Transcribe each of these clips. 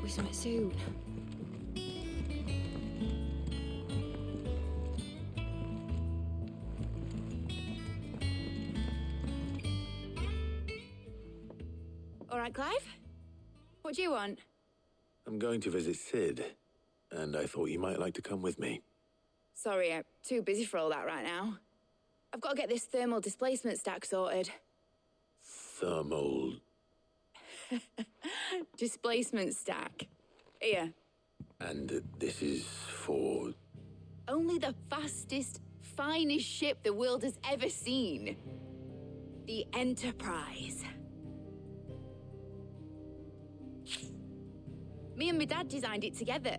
up with something soon. All right, Clive? What do you want? I'm going to visit Sid, and I thought you might like to come with me. Sorry, I'm too busy for all that right now. I've got to get this thermal displacement stack sorted. Thermal... Displacement stack. Here. And this is for... Only the fastest, finest ship the world has ever seen. The Enterprise. Me and my dad designed it together.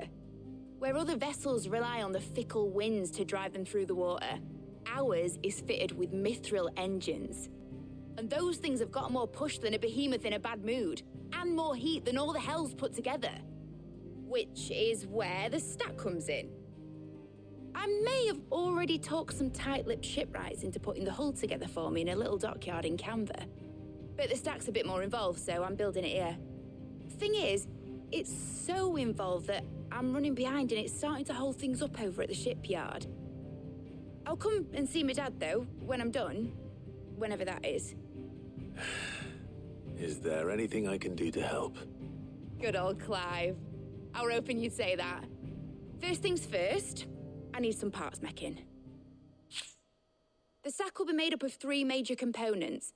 Where other vessels rely on the fickle winds to drive them through the water, ours is fitted with mithril engines. And those things have got more push than a behemoth in a bad mood, and more heat than all the hells put together. Which is where the stack comes in. I may have already talked some tight-lipped shipwrights into putting the hull together for me in a little dockyard in Canva. But the stack's a bit more involved, so I'm building it here. Thing is, it's so involved that I'm running behind and it's starting to hold things up over at the shipyard. I'll come and see my dad, though, when I'm done. Whenever that is. Is there anything I can do to help? Good old Clive. I were hoping you'd say that. First things first, I need some parts meching. The stack will be made up of 3 major components.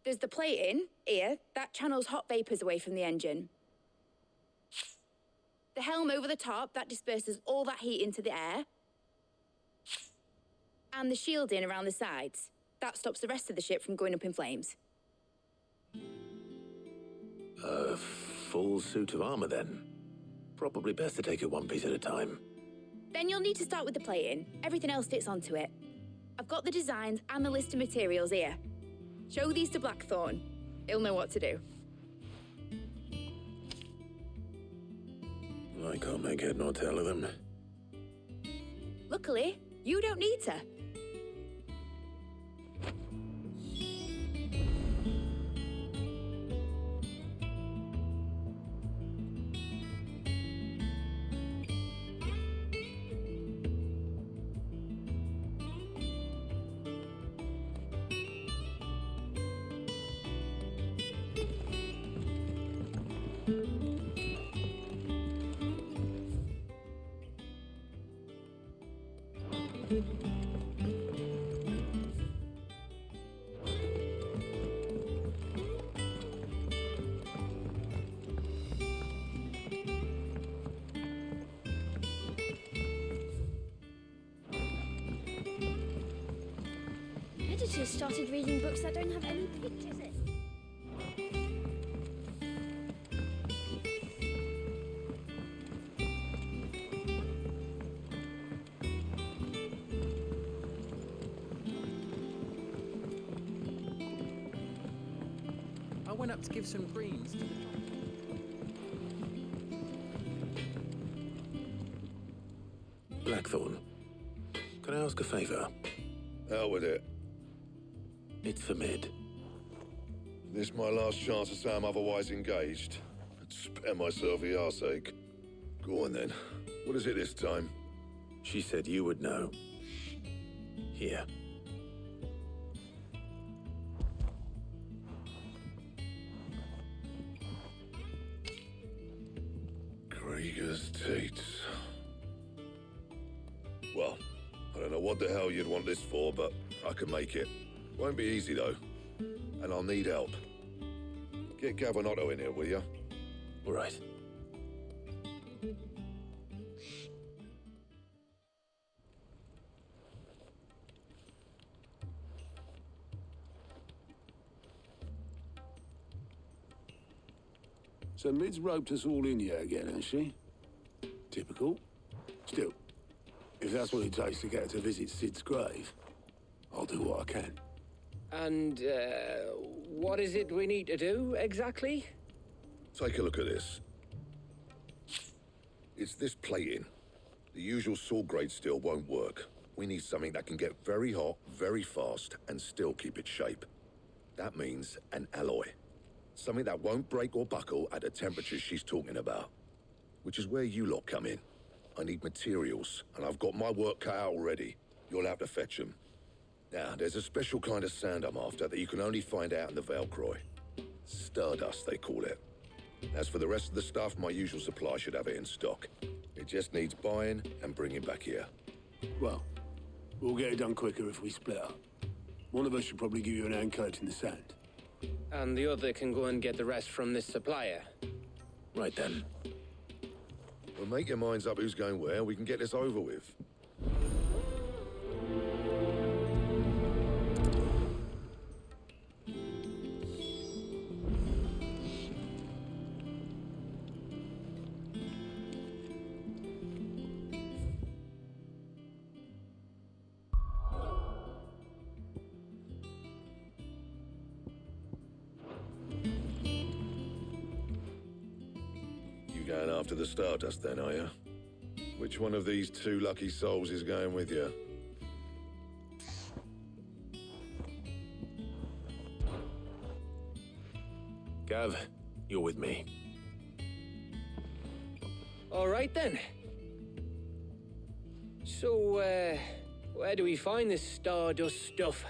There's the plating, here, that channels hot vapors away from the engine. The helm over the top, that disperses all that heat into the air. And the shielding around the sides. That stops the rest of the ship from going up in flames. A full suit of armor, then. Probably best to take it one piece at a time. Then you'll need to start with the plating. Everything else fits onto it. I've got the designs and the list of materials here. Show these to Blackthorn. He'll know what to do. I can't make head nor tail of them. Luckily, you don't need to. Editor started reading books that don't have any pictures in. I went up to give some greens to the... Blackthorn, can I ask a favor? Hell with it. It's for Mid. This my last chance to say I'm otherwise engaged. I'd spare myself the arseache. Go on then. What is it this time? She said you would know. Here. Krieger's Tates. Well, I don't know what the hell you'd want this for, but I can make it. Won't be easy, though. And I'll need help. Get Gavinotto in here, will ya? All right. So Mid's roped us all in here again, has she? Typical. Still, if that's what it takes to get her to visit Sid's grave, I'll do what I can. And, what is it we need to do, exactly? Take a look at this. It's this plating. The usual saw grade steel won't work. We need something that can get very hot, very fast, and still keep its shape. That means an alloy. Something that won't break or buckle at the temperatures she's talking about. Which is where you lot come in. I need materials, and I've got my work cut out already. You'll have to fetch them. Now, there's a special kind of sand I'm after that you can only find out in the Valcroy. Stardust, they call it. As for the rest of the stuff, my usual supply should have it in stock. It just needs buying and bringing back here. Well, we'll get it done quicker if we split up. One of us should probably give you an hand coating the sand. And the other can go and get the rest from this supplier. Right then. Well, make your minds up who's going where, we can get this over with. Going after the Stardust then, are you? Which one of these two lucky souls is going with you? Gav, you're with me. All right then. So, where do we find this Stardust stuff?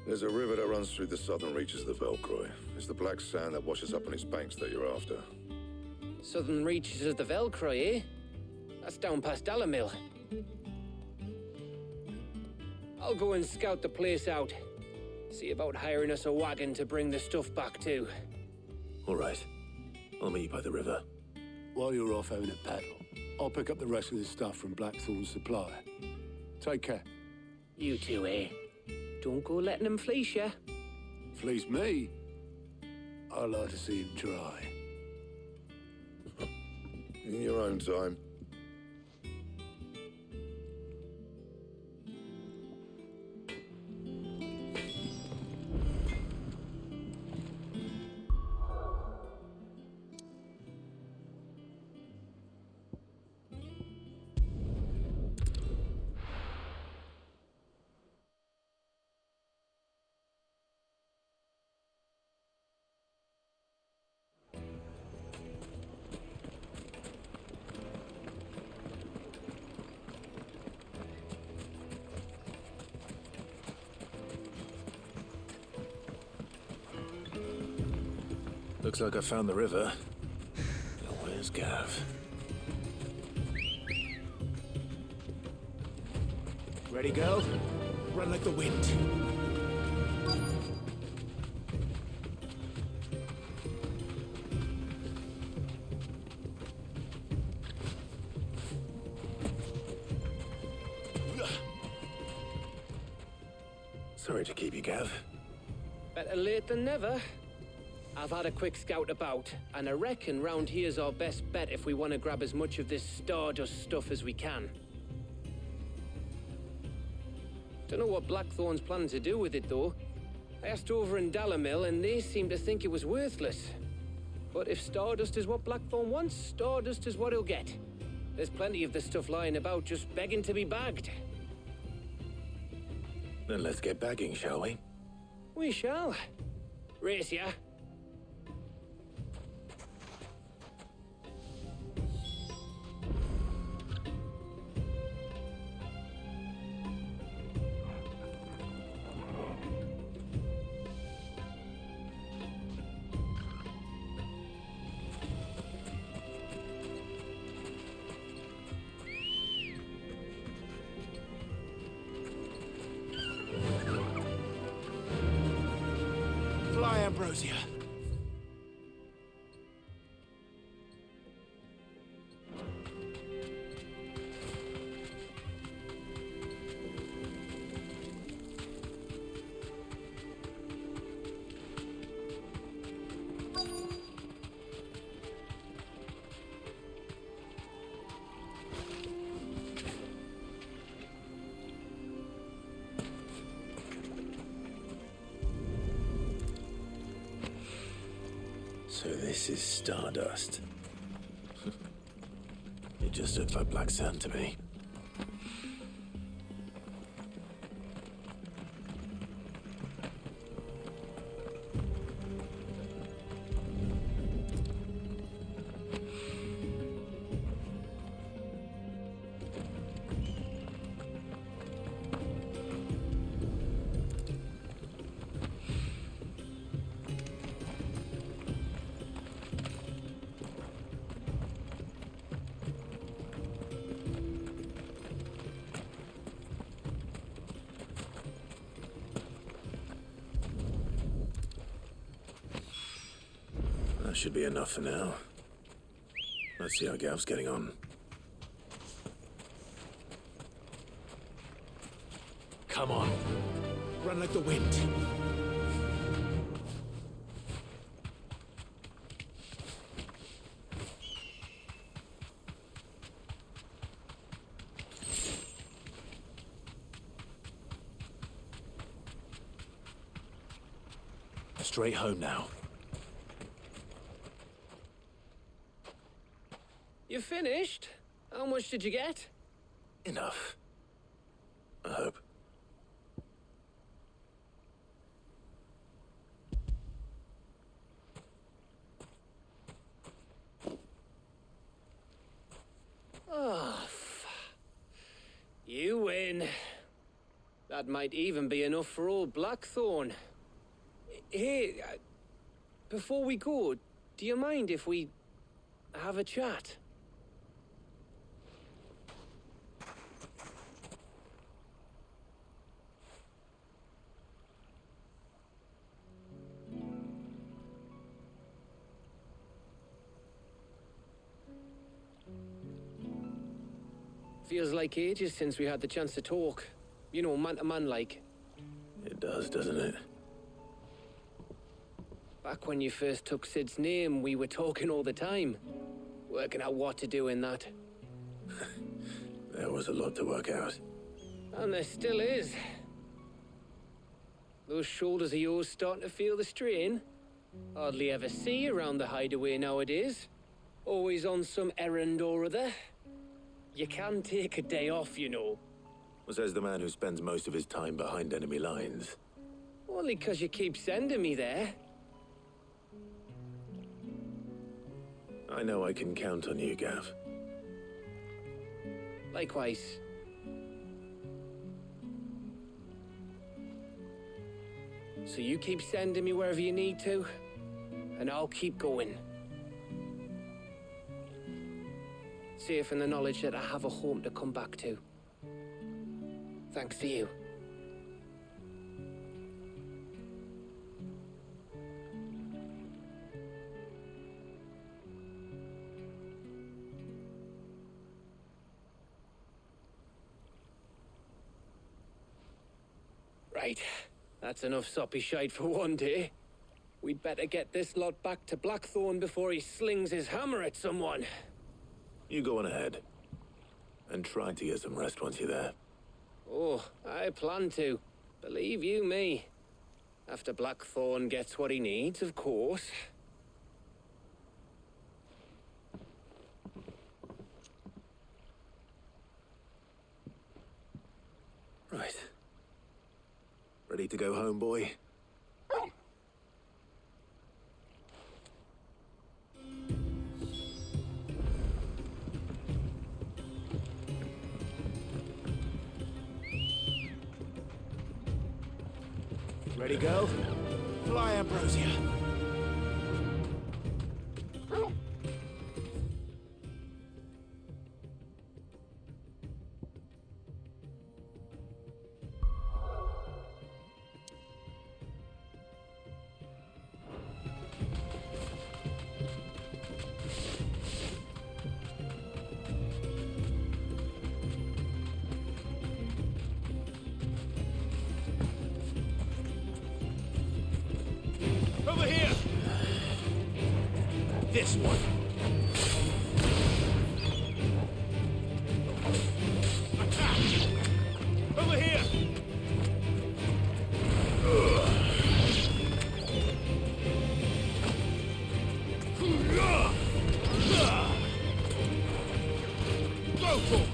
There's a river that runs through the southern reaches of the Valcroy. It's the black sand that washes up on its banks that you're after. Southern reaches of the Valcroy, eh? That's down past Dalamil. I'll go and scout the place out. See about hiring us a wagon to bring the stuff back to. All right. I'll meet you by the river. While you're off having a paddle, I'll pick up the rest of the stuff from Blackthorn's supplier. Take care. You two, eh? Don't go letting them fleece ya. Fleece me? I like to see him try. In your own time. Looks like I found the river. Now where's Gav? Ready, girl? Run like the wind. Sorry to keep you, Gav. Better late than never. I've had a quick scout about, and I reckon round here's our best bet if we want to grab as much of this Stardust stuff as we can. Don't know what Blackthorn's planning to do with it, though. I asked over in Dalamil, and they seem to think it was worthless. But if Stardust is what Blackthorn wants, Stardust is what he'll get. There's plenty of this stuff lying about, just begging to be bagged. Then let's get bagging, shall we? We shall. Race ya. Fly, Ambrosia. So this is Stardust. It just looks like black sand to me. That should be enough for now. Let's see how Gav's getting on. Come on. Run like the wind. Straight home now. You finished? How much did you get? Enough. I hope. Oh, you win. That might even be enough for old Blackthorn. Hey, before we go, do you mind if we have a chat? Feels like ages since we had the chance to talk. You know, man to man like. It does, doesn't it? Back when you first took Sid's name, we were talking all the time. Working out what to do in that. There was a lot to work out. And there still is. Those shoulders of yours starting to feel the strain. Hardly ever see you around the hideaway nowadays. Always on some errand or other. You can take a day off, you know. Says the man who spends most of his time behind enemy lines. Only 'cause you keep sending me there. I know I can count on you, Gav. Likewise. So you keep sending me wherever you need to, and I'll keep going. Safe in the knowledge that I have a home to come back to. Thanks to you. Right. That's enough soppy shite for one day. We'd better get this lot back to Blackthorn before he slings his hammer at someone. You go on ahead. And try to get some rest once you're there. Oh, I plan to. Believe you me. After Blackthorn gets what he needs, of course. Right. Ready to go home, boy? Ready, go? Fly, Ambrosia. Over here! This one. Attack! Over here! Go for it!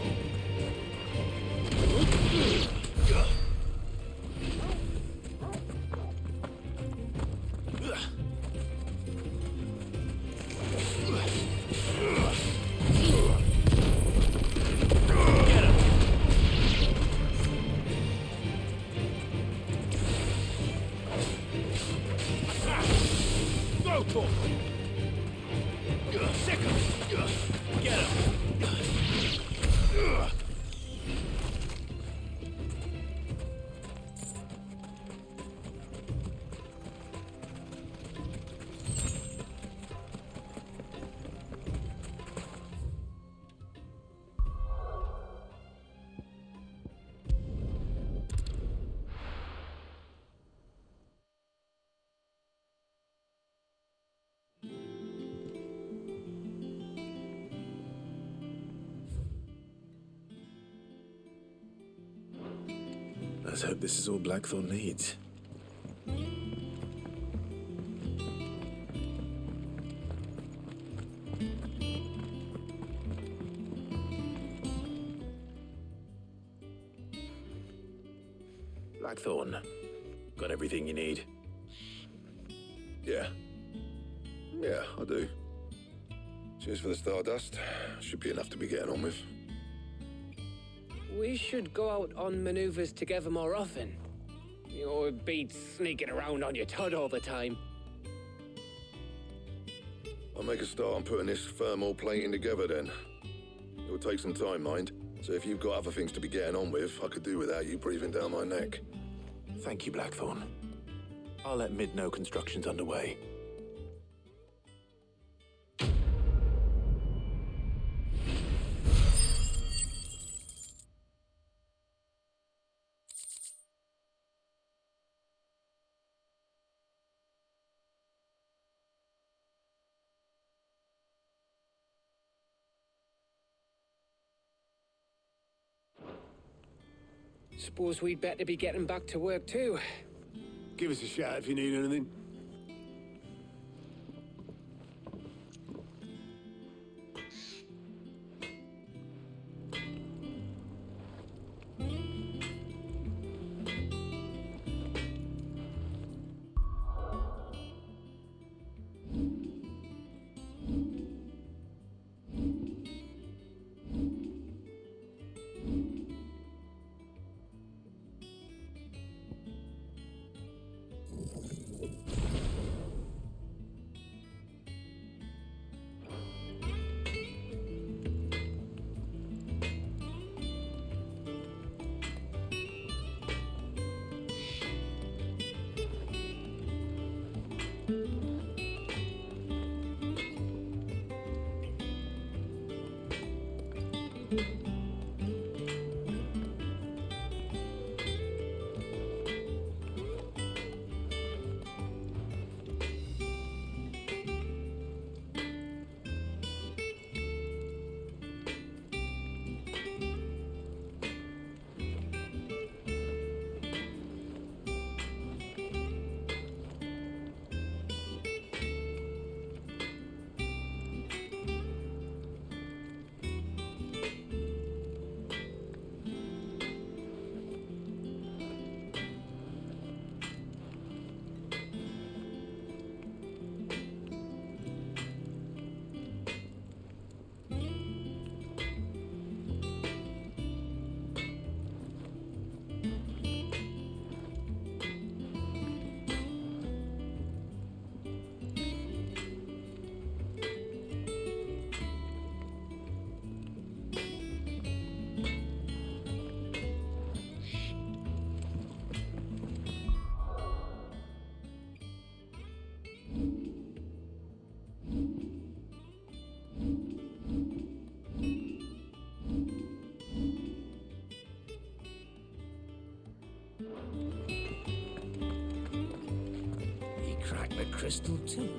Sick him! Get him! Let's hope this is all Blackthorn needs. Blackthorn, got everything you need? Yeah. Yeah, I do. Cheers for the Stardust. Should be enough to be getting on with. We should go out on maneuvers together more often. You beat sneaking around on your tud all the time. I'll make a start on putting this thermal plating together then. It'll take some time, mind. So if you've got other things to be getting on with, I could do without you breathing down my neck. Thank you, Blackthorn. I'll let Mid know construction's underway. Suppose we'd better be getting back to work too. Give us a shout if you need anything. Crack the crystal too.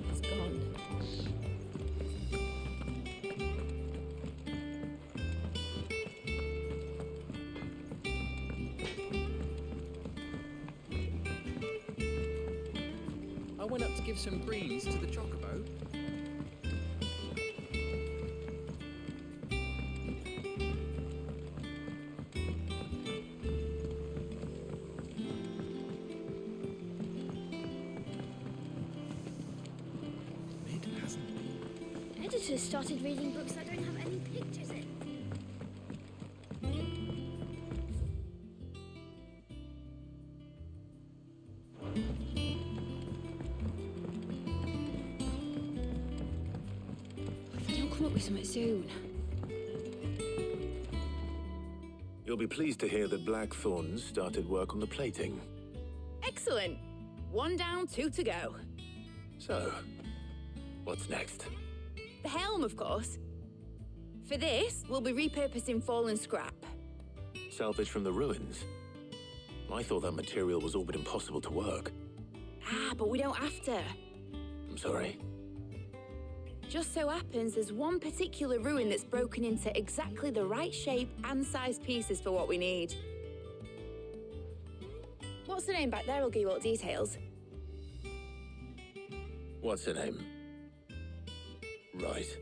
It's gone. I went up to give some greens to the chocobo. Editors started reading books that don't have any pictures in. If they don't come up with something soon. You'll be pleased to hear that Blackthorn started work on the plating. Excellent. One down, two to go. So, what's next? The helm, of course. For this, we'll be repurposing fallen scrap. Salvage from the ruins? I thought that material was all but impossible to work. Ah, but we don't have to. I'm sorry. Just so happens there's one particular ruin that's broken into exactly the right shape and size pieces for what we need. What's the name back there? I'll give you all the details. What's her name? Right.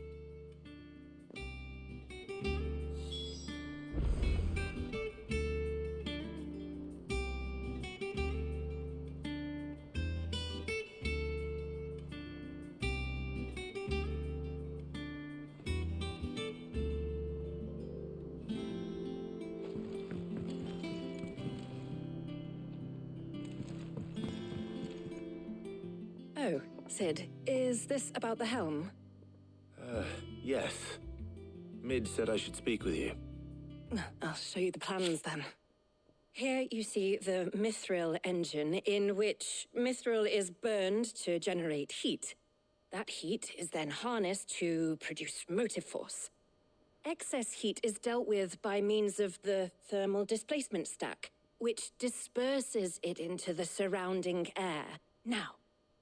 Oh, Sid, is this about the helm? Yes. Mid said I should speak with you. I'll show you the plans then. Here you see the mithril engine, in which mithril is burned to generate heat. That heat is then harnessed to produce motive force. Excess heat is dealt with by means of the thermal displacement stack, which disperses it into the surrounding air. Now,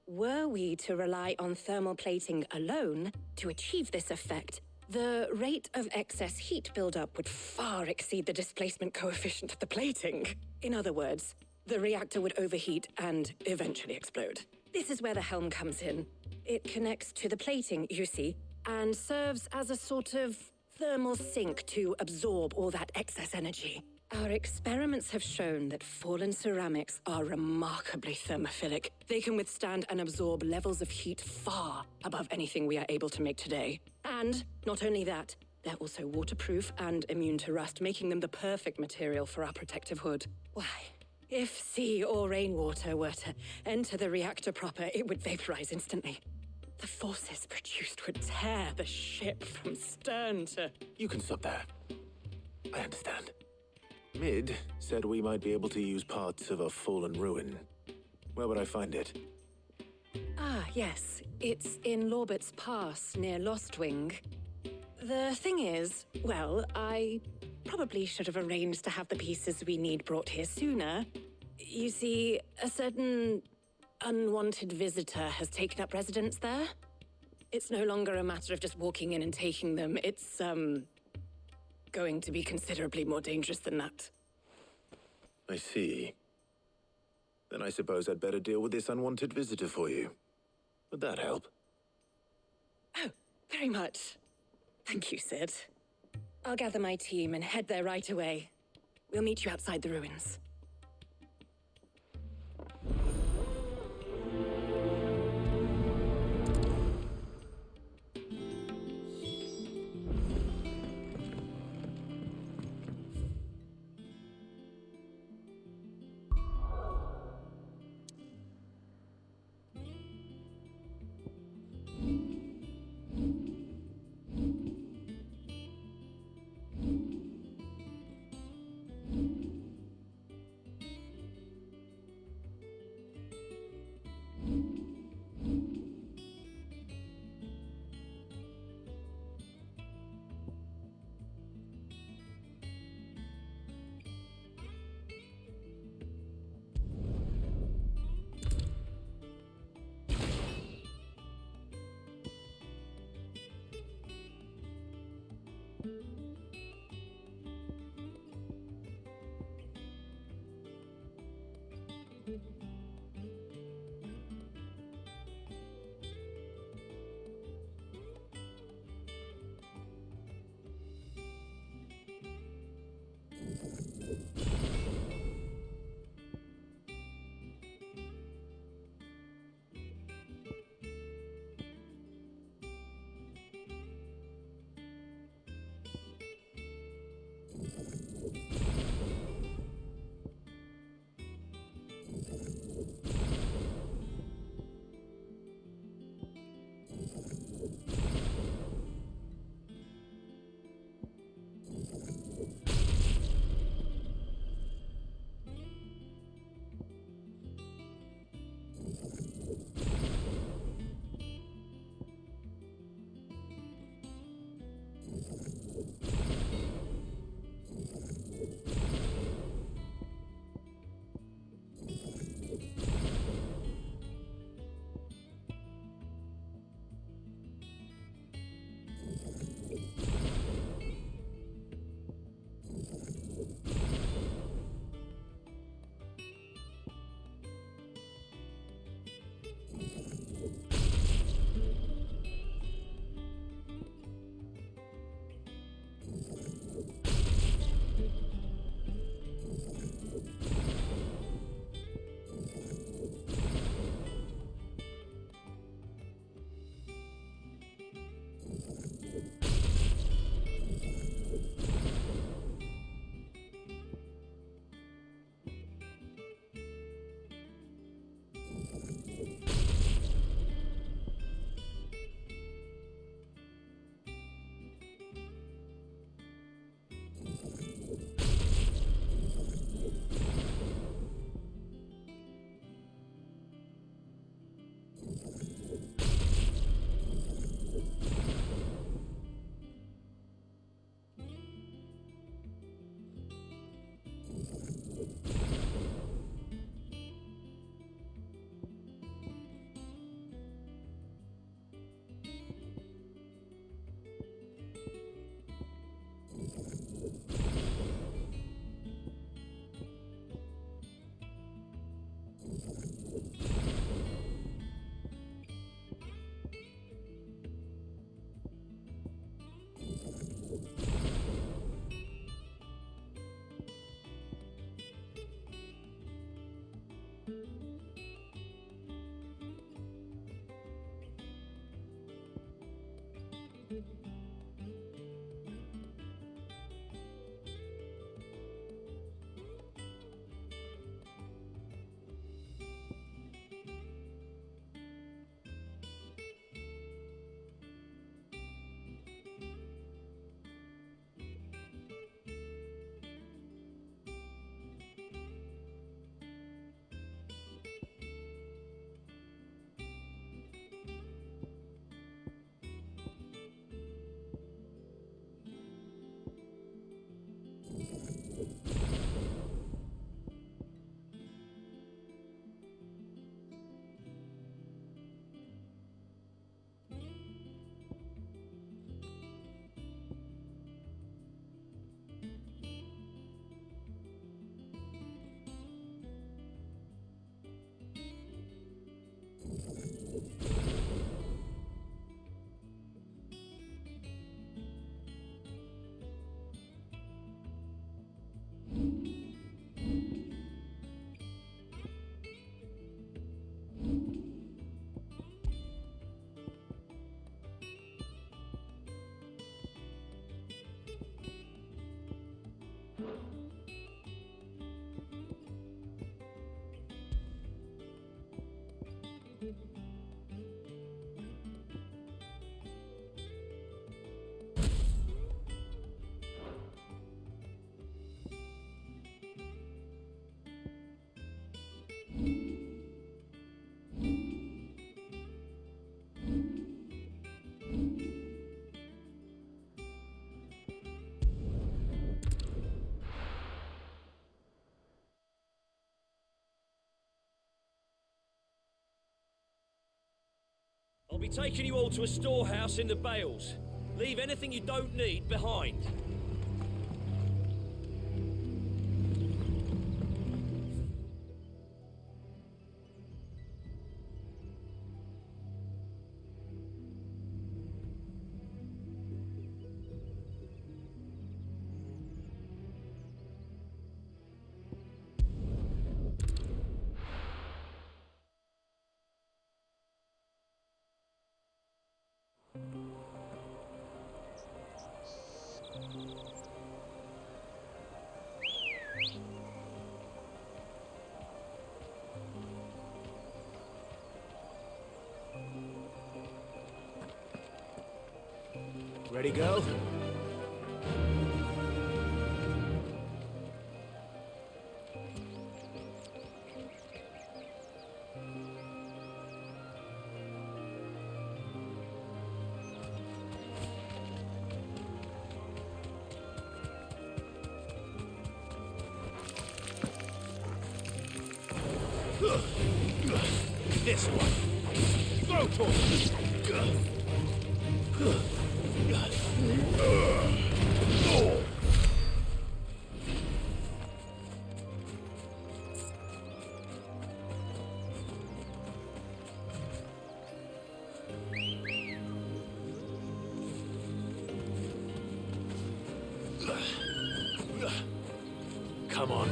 were we to rely on thermal plating alone to achieve this effect, the rate of excess heat buildup would far exceed the displacement coefficient of the plating. In other words, the reactor would overheat and eventually explode. This is where the helm comes in. It connects to the plating, you see, and serves as a sort of thermal sink to absorb all that excess energy. Our experiments have shown that fallen ceramics are remarkably thermophilic. They can withstand and absorb levels of heat far above anything we are able to make today. And not only that, they're also waterproof and immune to rust, making them the perfect material for our protective hood. Why, if sea or rainwater were to enter the reactor proper, it would vaporize instantly. The forces produced would tear the ship from stern to... You can stop there. I understand. Mid said we might be able to use parts of a fallen ruin. Where would I find it? Ah, yes. It's in Lorbert's Pass, near Lostwing. The thing is, well, I probably should have arranged to have the pieces we need brought here sooner. You see, a certain unwanted visitor has taken up residence there. It's no longer a matter of just walking in and taking them. It's, going to be considerably more dangerous than that. I see. Then I suppose I'd better deal with this unwanted visitor for you. Would that help? Oh, very much. Thank you, Sid. I'll gather my team and head there right away. We'll meet you outside the ruins. be taking you all to a storehouse in the Bales. Leave anything you don't need behind. Ready, go? This one. Go for it. Come on.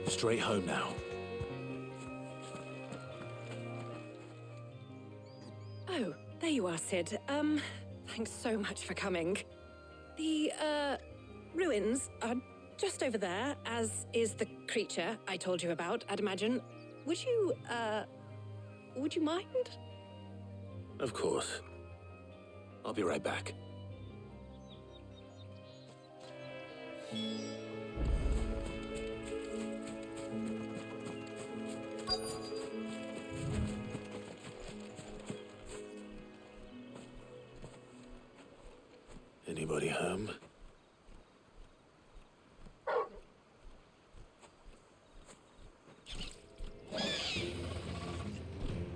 Straight home now. Oh, there you are, Sid. Thanks so much for coming. The, ruins are just over there, as is the creature I told you about, I'd imagine. Would you mind? Of course. I'll be right back. Anybody home?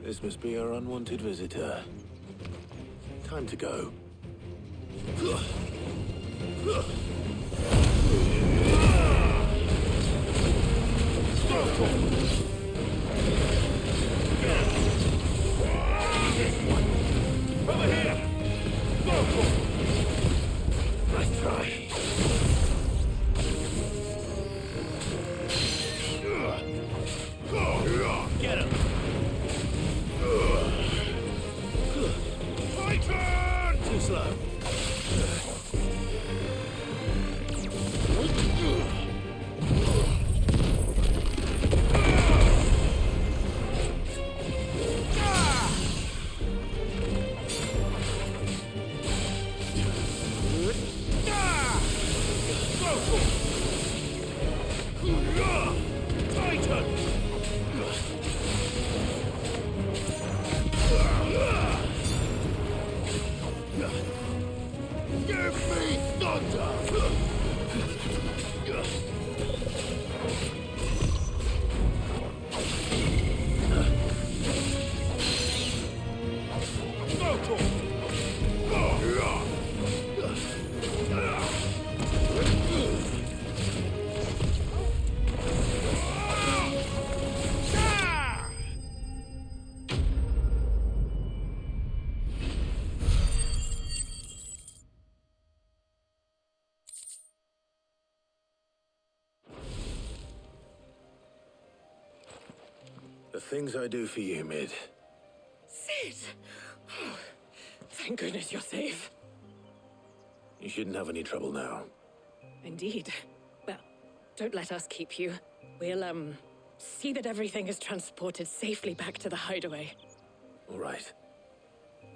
This must be our unwanted visitor. Time to go. Over here! Go for it! Nice try. Get him! Titan! Too slow. The things I do for you, Mid. Sid! Oh, thank goodness you're safe. You shouldn't have any trouble now. Indeed. Well, don't let us keep you. We'll, see that everything is transported safely back to the hideaway. All right.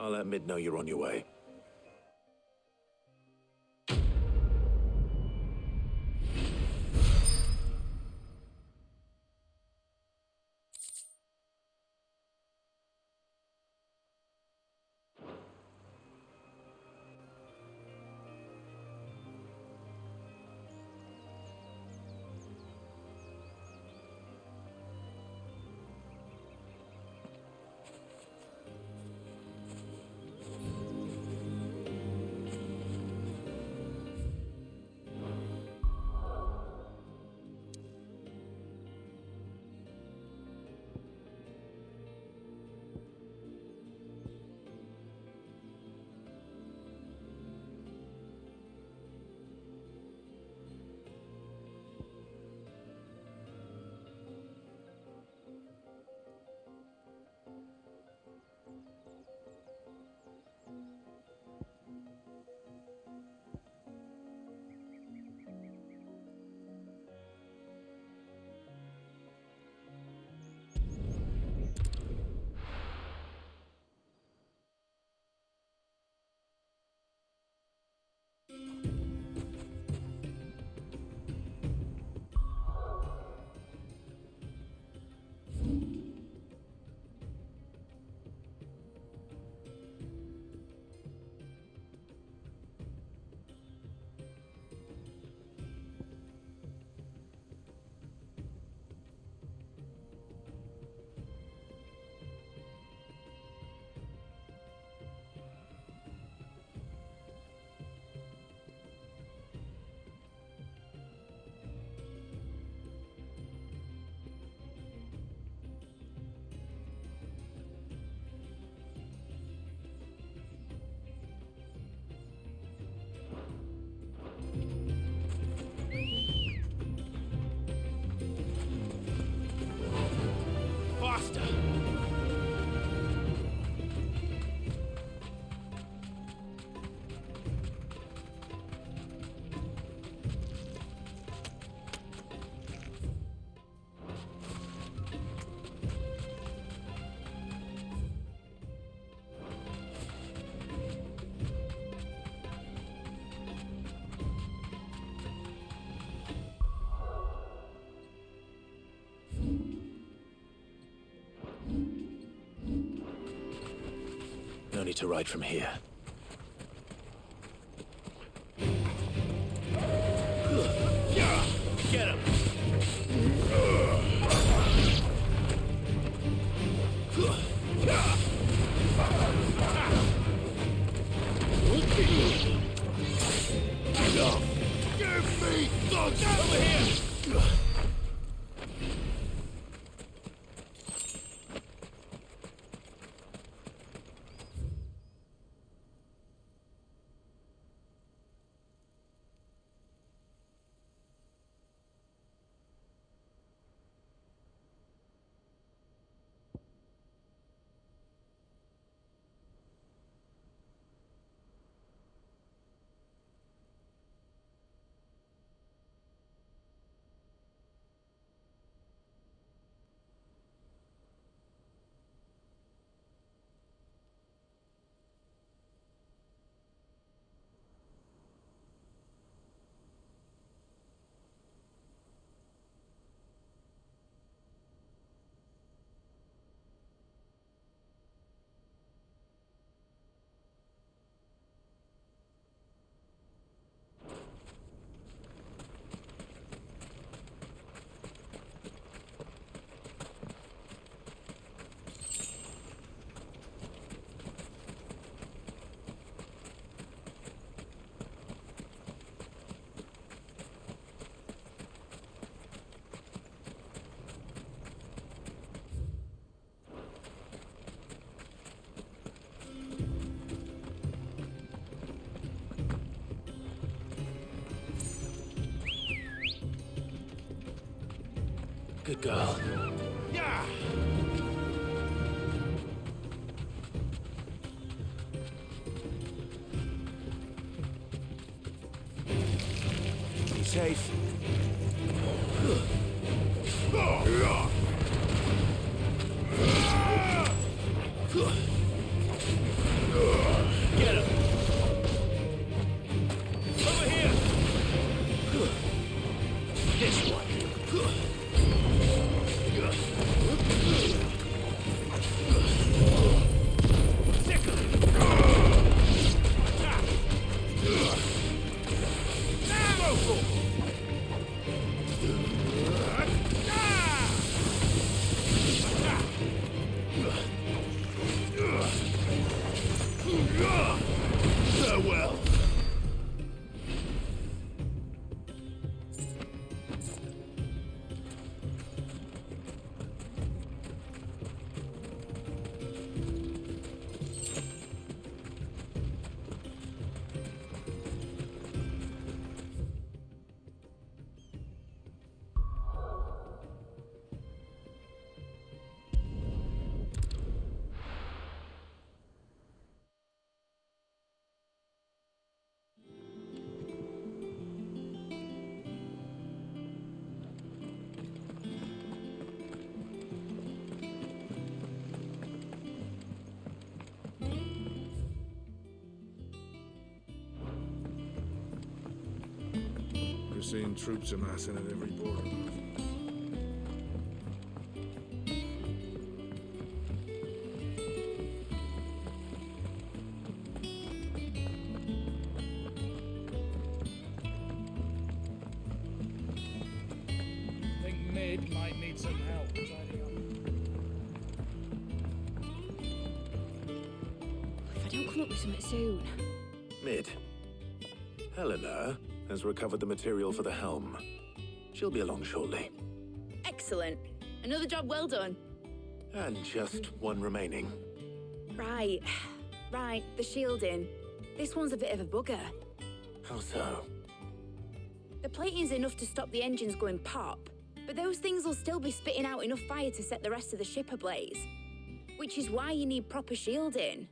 I'll let Mid know you're on your way. Faster! No need to ride from here. Get him! Give me thunder! Over here! Good girl. Yeah! safe. Get him! Over here! This one. Farewell. We're seeing troops amassing at every border. Think Mid might need some help tidying up. If I don't come up with something soon. Mid. Helena has recovered the material for the helm. She'll be along shortly. Excellent. Another job well done. And just one remaining. Right. Right, the shielding. This one's a bit of a bugger. How so? The plating's enough to stop the engines going pop, but those things will still be spitting out enough fire to set the rest of the ship ablaze. Which is why you need proper shielding.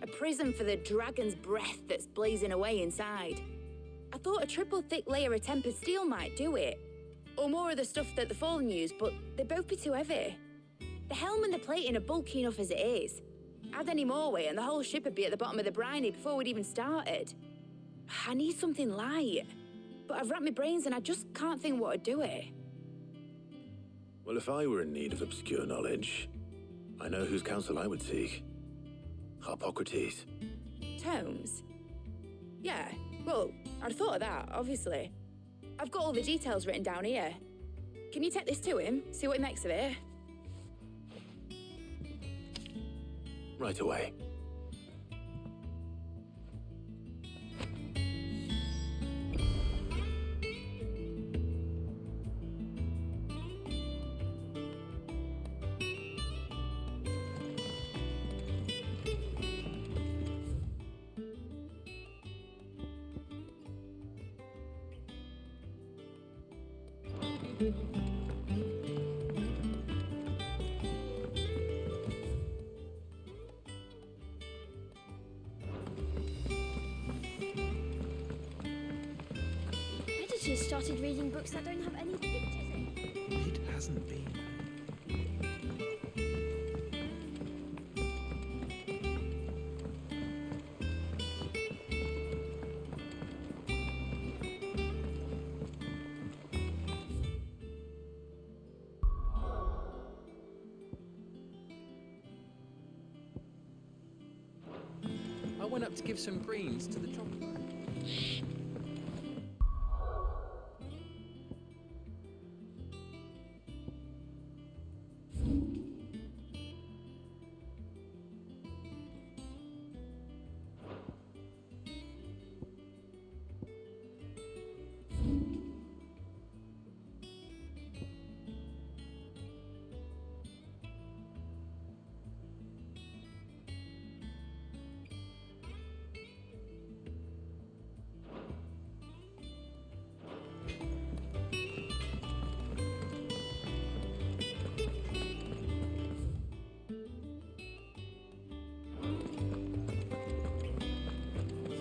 A prison for the dragon's breath that's blazing away inside. I thought a triple thick layer of tempered steel might do it. Or more of the stuff that the Fallen use, but they'd both be too heavy. The helm and the plating are bulky enough as it is. Add any more weight and the whole ship would be at the bottom of the briny before we'd even started. I need something light. But I've racked my brains and I just can't think what would do it. Well, if I were in need of obscure knowledge, I know whose counsel I would seek. Harpocrates. Tomes? Yeah, well, I'd thought of that, obviously. I've got all the details written down here. Can you take this to him, see what he makes of it? Right away. Editors started reading books that don't have any pictures in. It hasn't been. I went up to give some greens to the chocolate.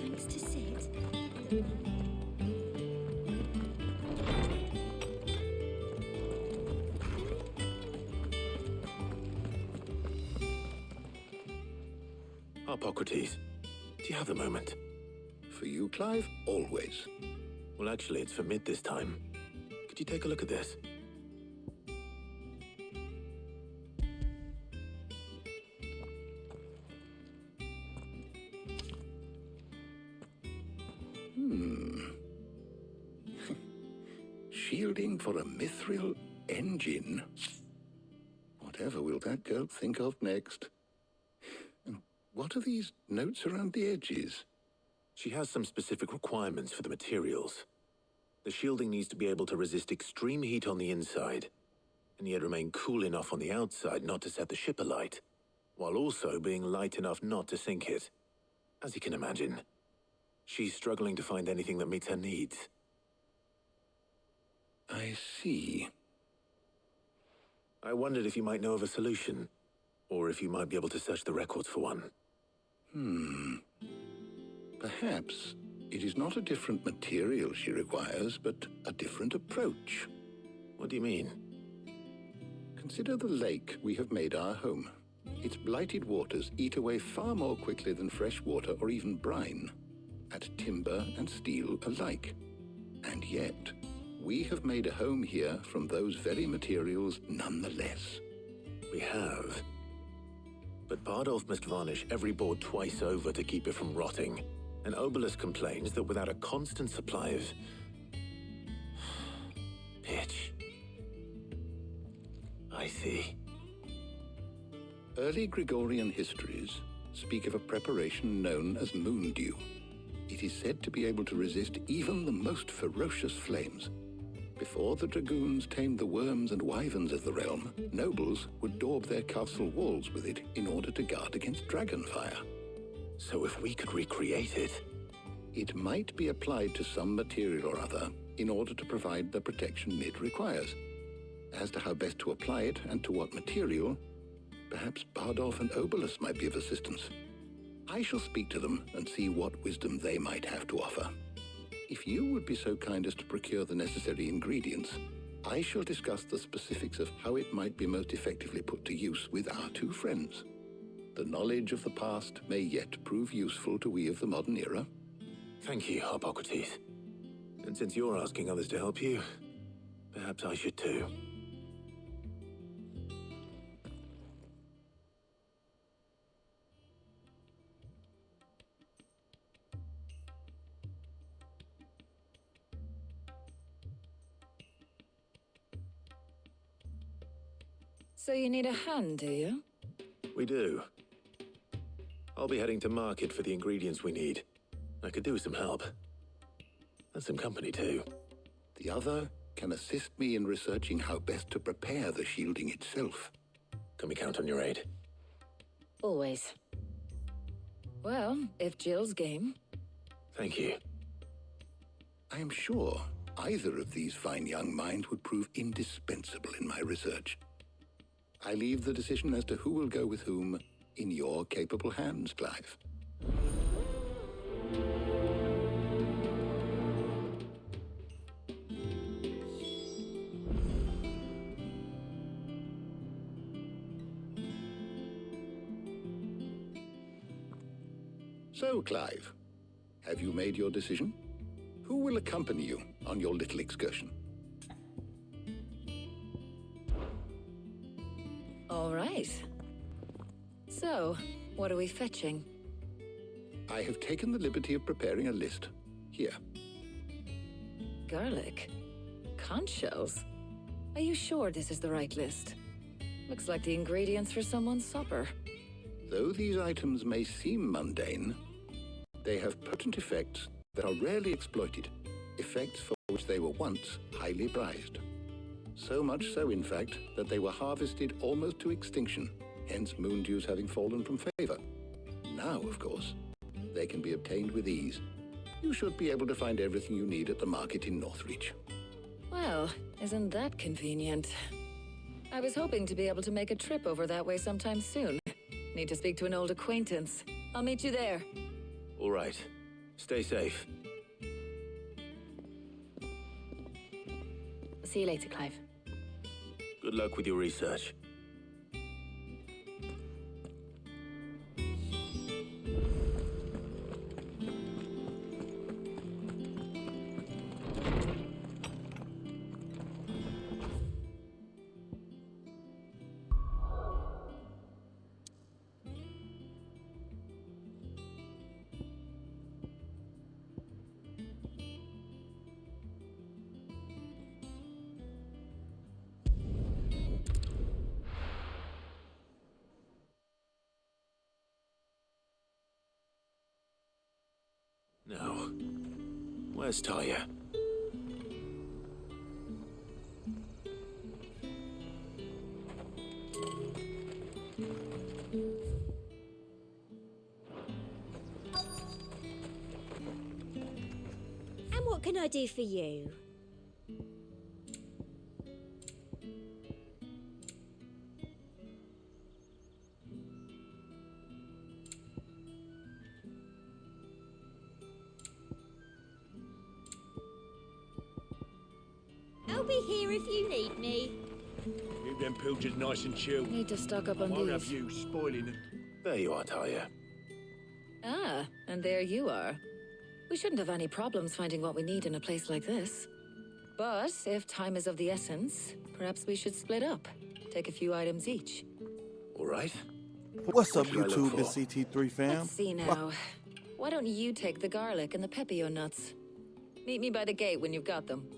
Thanks to Sid. Hippocrates, do you have a moment? For you, Clive, always. Well, actually, it's for Mid this time. Could you take a look at this? Shielding for a mithril engine. Whatever will that girl think of next? And what are these notes around the edges? She has some specific requirements for the materials. The shielding needs to be able to resist extreme heat on the inside, and yet remain cool enough on the outside not to set the ship alight, while also being light enough not to sink it. As you can imagine, she's struggling to find anything that meets her needs. I see. I wondered if you might know of a solution, or if you might be able to search the records for one. Perhaps it is not a different material she requires, but a different approach. What do you mean? Consider the lake we have made our home. Its blighted waters eat away far more quickly than fresh water or even brine, at timber and steel alike. And yet, we have made a home here from those very materials nonetheless. We have. But Bardolph must varnish every board twice over to keep it from rotting. And Obolus complains that without a constant supply of pitch. I see. Early Gregorian histories speak of a preparation known as moondew. It is said to be able to resist even the most ferocious flames. Before the dragoons tamed the worms and wyverns of the realm, nobles would daub their castle walls with it in order to guard against dragonfire. So if we could recreate it... It might be applied to some material or other in order to provide the protection Mid requires. As to how best to apply it and to what material, perhaps Bardolph and Obolus might be of assistance. I shall speak to them and see what wisdom they might have to offer. If you would be so kind as to procure the necessary ingredients, I shall discuss the specifics of how it might be most effectively put to use with our two friends. The knowledge of the past may yet prove useful to we of the modern era. Thank you, Hippocrates. And since you're asking others to help you, perhaps I should too. So you need a hand, do you? We do. I'll be heading to market for the ingredients we need. I could do with some help. And some company, too. The other can assist me in researching how best to prepare the shielding itself. Can we count on your aid? Always. Well, if Jill's game. Thank you. I am sure either of these fine young minds would prove indispensable in my research. I leave the decision as to who will go with whom in your capable hands, Clive. So, Clive, have you made your decision? Who will accompany you on your little excursion? All right. So, what are we fetching? I have taken the liberty of preparing a list. Here. Garlic? Conch shells? Are you sure this is the right list? Looks like the ingredients for someone's supper. Though these items may seem mundane, they have potent effects that are rarely exploited, effects for which they were once highly prized. So much so, in fact, that they were harvested almost to extinction, hence moondews having fallen from favor. Now, of course, they can be obtained with ease. You should be able to find everything you need at the market in Northreach. Well, isn't that convenient? I was hoping to be able to make a trip over that way sometime soon. Need to speak to an old acquaintance. I'll meet you there. All right. Stay safe. See you later, Clive. Good luck with your research. Where's Taya? And what can I do for you? I'll be here if you need me. Keep them pilchards nice and chilled. Need to stock up I on won't have these. you spoiling it. There you are, Taya. Ah, and there you are. We shouldn't have any problems finding what we need in a place like this. But if time is of the essence, perhaps we should split up. Take a few items each. All right. What's up, What should I look YouTube? It's for? CT3 fam. Let's see now. Why don't you take the garlic and the pepio nuts? Meet me by the gate when you've got them.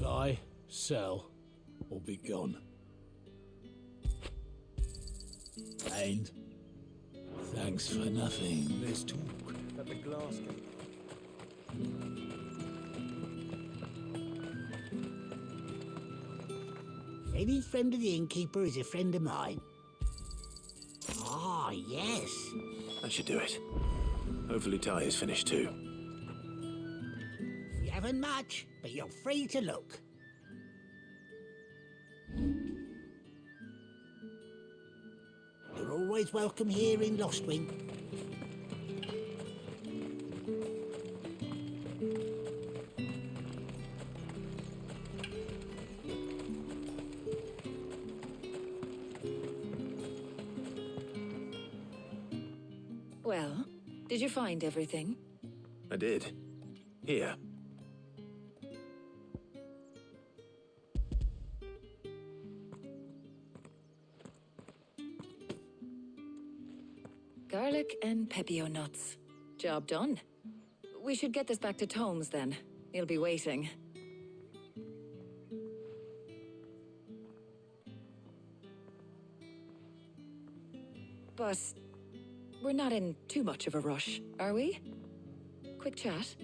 Buy, sell, or be gone. And thanks for nothing. There's talk at the glass gate. Any friend of the innkeeper is a friend of mine. Ah, yes. That should do it. Hopefully Taya's finished too. We haven't much, but you're free to look. You're always welcome here in Lostwing. Well, did you find everything? I did. Here. Garlic and pepio nuts. Job done. We should get this back to Tomes then. He'll be waiting. But we're not in too much of a rush, are we? Quick chat.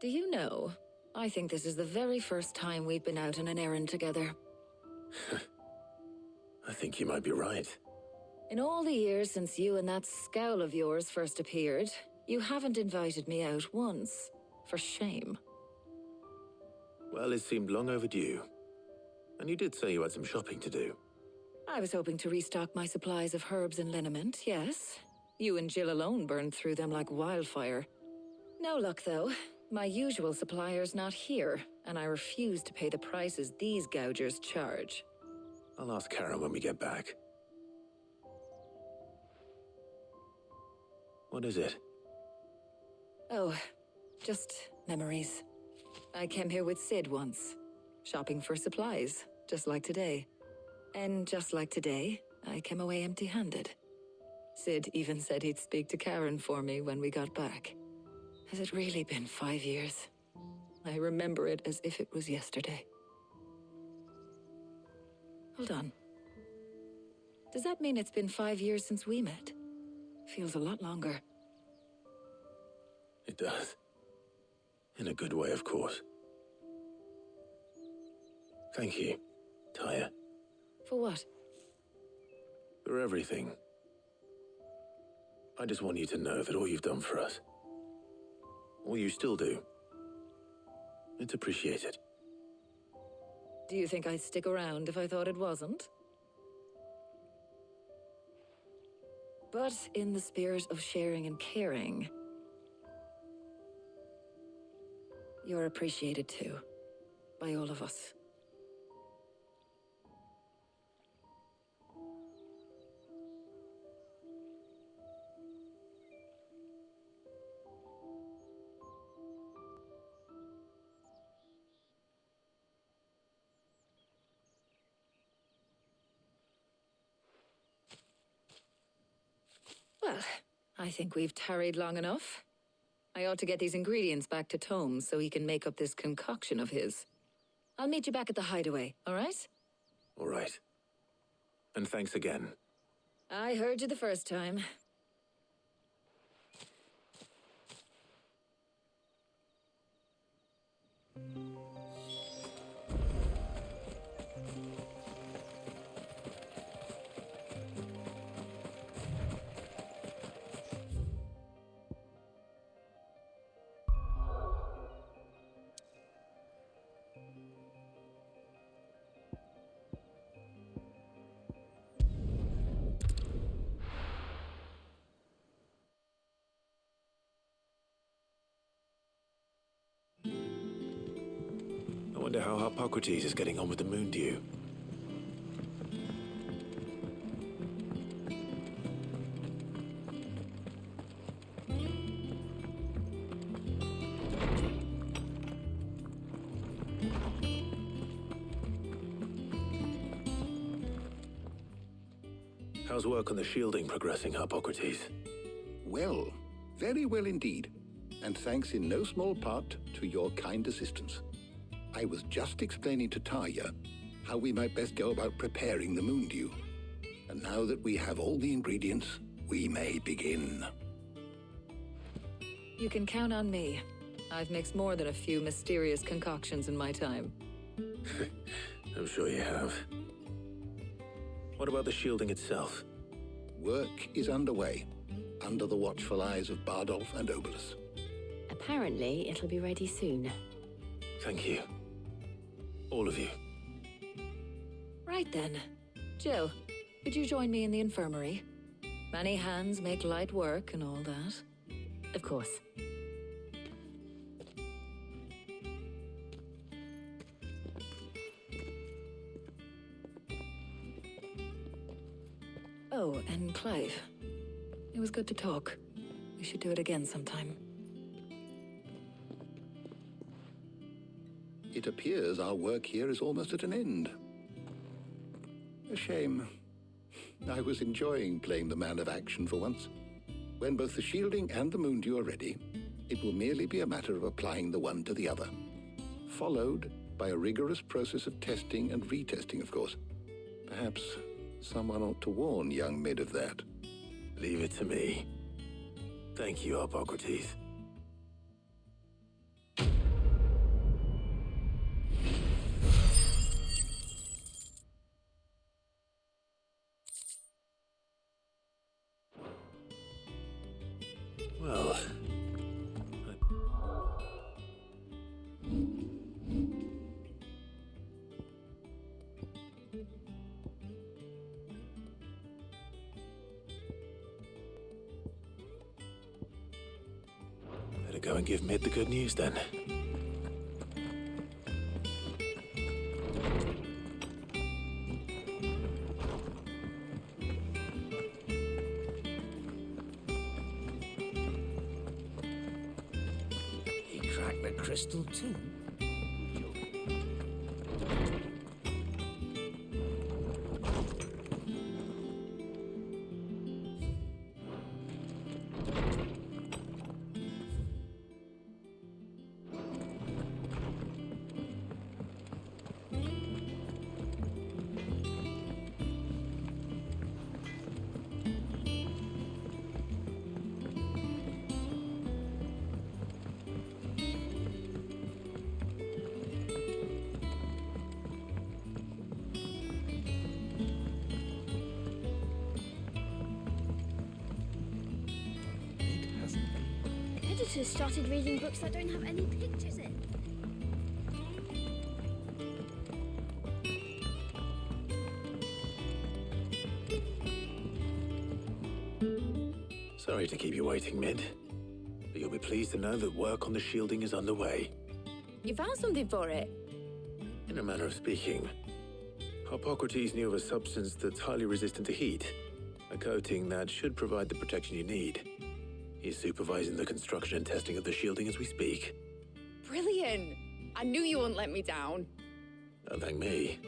Do you know, I think this is the very first time we've been out on an errand together. I think you might be right. In all the years since you and that scowl of yours first appeared, you haven't invited me out once. For shame. Well, it seemed long overdue. And you did say you had some shopping to do. I was hoping to restock my supplies of herbs and liniment, yes. You and Jill alone burned through them like wildfire. No luck, though. My usual supplier's not here, and I refuse to pay the prices these gougers charge. I'll ask Karen when we get back. What is it? Oh, just memories. I came here with Sid once, shopping for supplies, just like today. And just like today, I came away empty-handed. Sid even said he'd speak to Karen for me when we got back. Has it really been 5 years? I remember it as if it was yesterday. Hold on. Does that mean it's been 5 years since we met? Feels a lot longer. It does. In a good way, of course. Thank you, Taya. For what? For everything. I just want you to know that all you've done for us, all you still do, it's appreciated. Do you think I'd stick around if I thought it wasn't? But in the spirit of sharing and caring, You're appreciated too. By all of us. Well, I think we've tarried long enough. I ought to get these ingredients back to Tomes so he can make up this concoction of his. I'll meet you back at the hideaway, all right? All right. And thanks again. I heard you the first time. I wonder how Hippocrates is getting on with the moon dew. How's work on the shielding progressing, Hippocrates? Well, very well indeed. And thanks in no small part to your kind assistance. I was just explaining to Tarja how we might best go about preparing the moon dew. And now that we have all the ingredients, we may begin. You can count on me. I've mixed more than a few mysterious concoctions in my time. I'm sure you have. What about the shielding itself? Work is underway, under the watchful eyes of Bardolph and Obolus. Apparently, it'll be ready soon. Thank you. All of you. Right then. Jill, could you join me in the infirmary? Many hands make light work and all that. Of course. Oh, and Clive. It was good to talk. We should do it again sometime. It appears our work here is almost at an end. A shame. I was enjoying playing the man of action for once. When both the shielding and the moon dew are ready, it will merely be a matter of applying the one to the other. Followed by a rigorous process of testing and retesting, of course. Perhaps someone ought to warn young Mid of that. Leave it to me. Thank you, Hippocrates. Well... Better go and give Mid the good news then. He cracked the crystal too. Editors started reading books that don't have any pictures in. Sorry to keep you waiting, Mid. But you'll be pleased to know that work on the shielding is underway. You found something for it? In a manner of speaking, Hippocrates knew of a substance that's highly resistant to heat, a coating that should provide the protection you need. He's supervising the construction and testing of the shielding as we speak. Brilliant! I knew you wouldn't let me down. Don't thank me.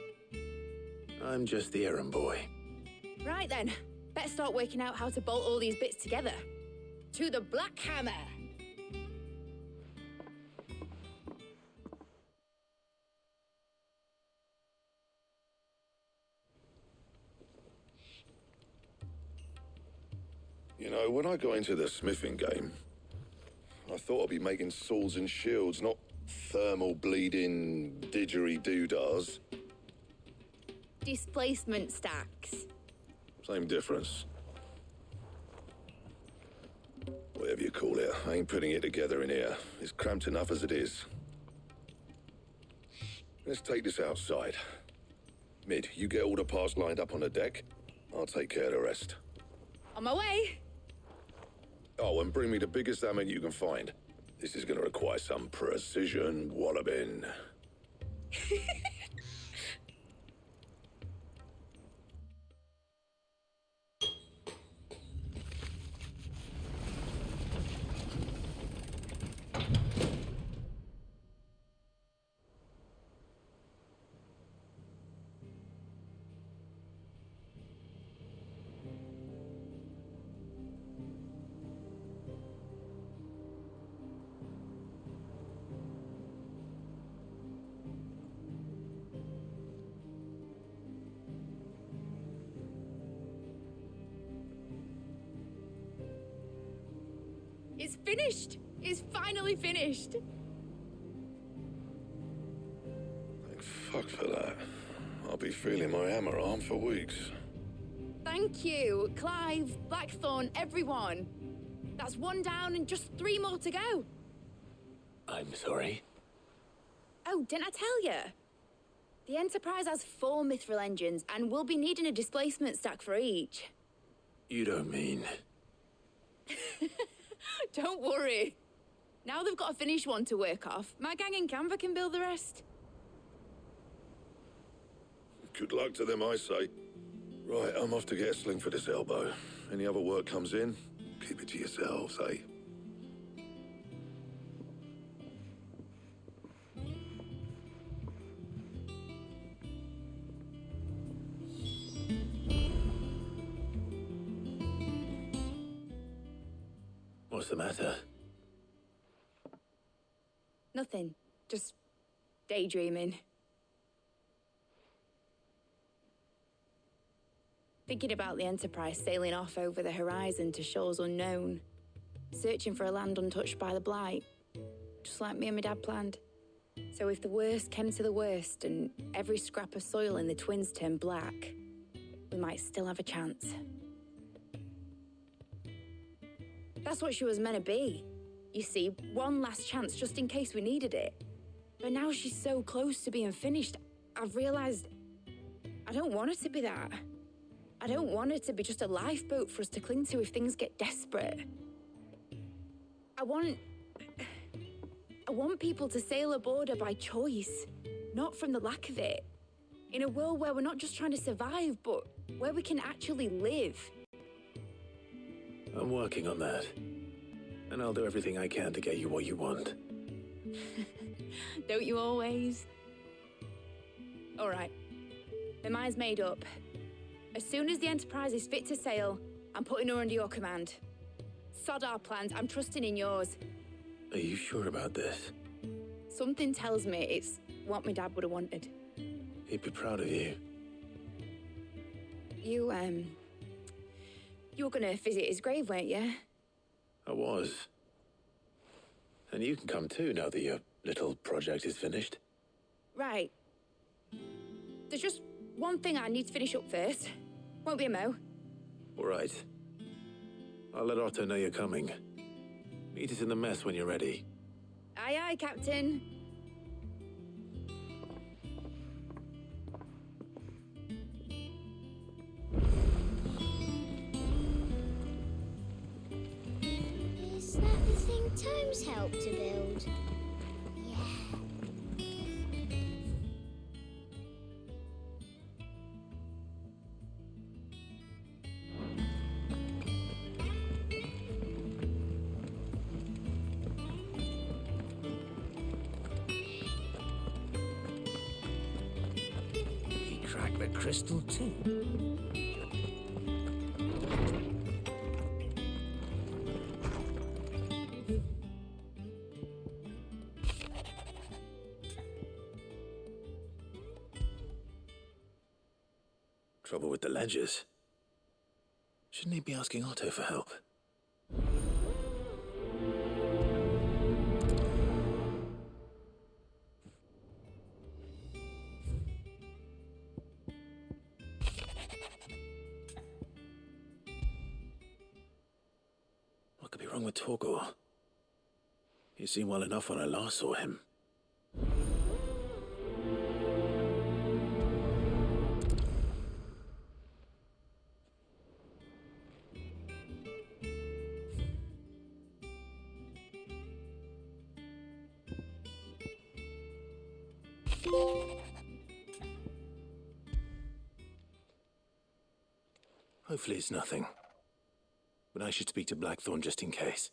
I'm just the errand boy. Right then, better start working out how to bolt all these bits together. To the Black Hammer! You know, when I got into the smithing game, I thought I'd be making swords and shields, not thermal bleeding didgeridoo-dahs. Displacement stacks. Same difference. Whatever you call it, I ain't putting it together in here. It's cramped enough as it is. Let's take this outside. Mid, you get all the parts lined up on the deck. I'll take care of the rest. On my way! Oh, and bring me the biggest hammer you can find. This is gonna require some precision walloping. It's finished! It's finally finished! Thank fuck for that. I'll be feeling my hammer arm for weeks. Thank you, Clive, Blackthorn, everyone. That's one down and just 3 more to go. I'm sorry. Oh, didn't I tell you? The Enterprise has 4 mithril engines and we'll be needing a displacement stack for each. You don't mean... Don't worry. Now they've got a finished one to work off, my gang in Canva can build the rest. Good luck to them, I say. Right, I'm off to get a sling for this elbow. Any other work comes in, keep it to yourselves, eh? What's the matter? Nothing. Just daydreaming. Thinking about the Enterprise sailing off over the horizon to shores unknown. Searching for a land untouched by the Blight. Just like me and my dad planned. So if the worst came to the worst and every scrap of soil in the Twins turned black, we might still have a chance. That's what she was meant to be. You see, one last chance just in case we needed it. But now she's so close to being finished, I've realized I don't want her to be that. I don't want her to be just a lifeboat for us to cling to if things get desperate. I want people to sail aboard her by choice, not from the lack of it. In a world where we're not just trying to survive, but where we can actually live. I'm working on that. And I'll do everything I can to get you what you want. Don't you always? All right. My mind's made up. As soon as the Enterprise is fit to sail, I'm putting her under your command. Sod our plans, I'm trusting in yours. Are you sure about this? Something tells me it's what my dad would have wanted. He'd be proud of you. You were gonna visit his grave, weren't you? I was. And you can come too now that your little project is finished. Right. There's just one thing I need to finish up first. Won't be a mo. All right. I'll let Otto know you're coming. Meet us in the mess when you're ready. Aye, aye, Captain. Is that the thing Tomes helped to build? Yeah. the crystal too. Trouble with the ledgers. Shouldn't he be asking Otto for help? What could be wrong with Torgor? He seemed well enough when I last saw him. Hopefully it's nothing. But I should speak to Blackthorn just in case.